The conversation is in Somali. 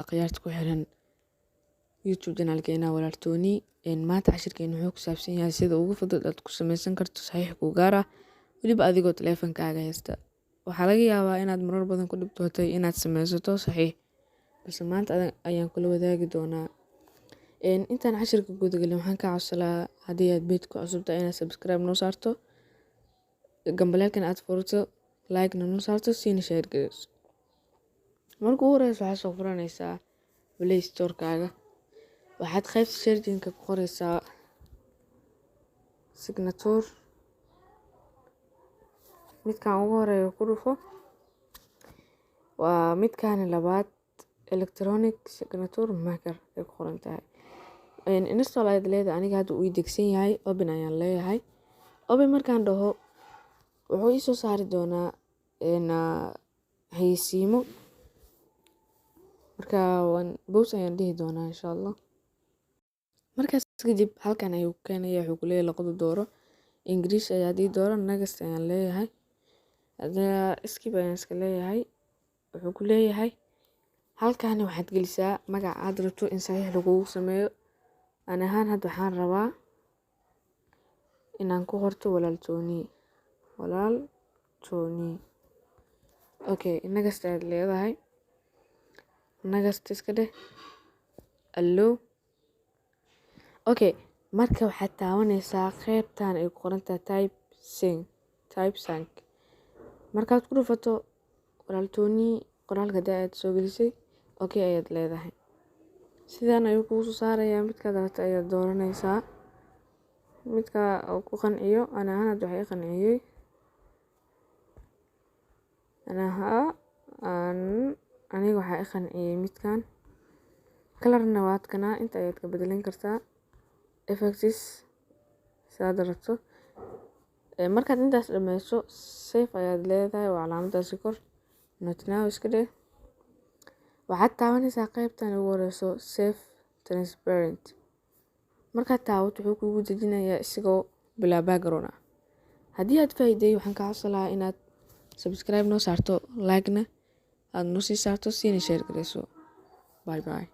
akhyaarta ku xiran YouTube channelkeena walaaltooni maanta cashirkeena wuxuu ku saabsan yahay sida ugu fudud aad ku samaysan karto saxiix kuu gaar ah weliba adigoo taleefankaaga haysta. Waxaa laga yaabaa inaad marar badan ku dhibtootay inaad samaysato saxiix, balse maanta ayaan kula wadaagi doonaa. Intaan cashirka guda galin waxaan kaa codsanaa haddii aad page ku cusub tahay inaad subscribe noo saarto, gambaleelkana aad furto, like-na noo saarto, siina share gareyso. Marka ugu horeysa waxaad soo furanaysaa Play Store-kaaga. Waxaad qaybta searching-ka ku qoraysaa signature. Midkaan ugu horeeyo ku dhufo. Waa midkaan labaad electronic signature maker ay ku qoran tahay. Install ayaad leedahay, aniga hadda uu degsan yahay, open ayaan leeyahay. Open markaan dhaho wuxuu ii soo saari doonaa xayeysiimo. Marka boos ayaan dhihi doonaa insha Allah. Markaas kadib halkan ayuu keenaya, wuxuu ku leeyahay luqada dooro. English ayaa ii dooran, next ayaan leeyahay. Hadda skip ayaan iska leeyahay. Wuxuu ku leeyahay halkan waxaad gelisaa magaca aad rabto in saxiix lagugu sameeyo. Ani ahaan hadda waxaan rabaa inaan ku qorto walaaltooni. Okay, next ayaad leedahay. Next iska dheh allow. Okay, marka waxaad taabanaysaa qaybtan ay ku qoran tahay type sync. Markaad ku dhufato walaaltooni qoraalka aad soo gelisay, okay ayaad leedahay. Sidaan ayuu kugu soo saarayaa, midka rabto ayaad dooranaysaa. Midka uu ku qanciyo, ani ahaan hadda waxay qanciyay. Aniga waxaa i qanciyay midkaan. Color-na waad kana inta ayaad ka bedelan kartaa. Effects saad rabto. Markaad intaas dhammayso, save ayaad leedahay waa calaamadaasi kor. Not now iska dheh. Waxaad taabanaysaa qaybtan ugu horeyso save transparent. Markaad taabato wuxuu kugu dejinayaa isigoo bilaa background ah. Haddii aad faa'iiday waxaan kaa codsanayaa inaad subscribe noo saarto, like-na aad noo sii saarto, siina share gareyso. Bye bye.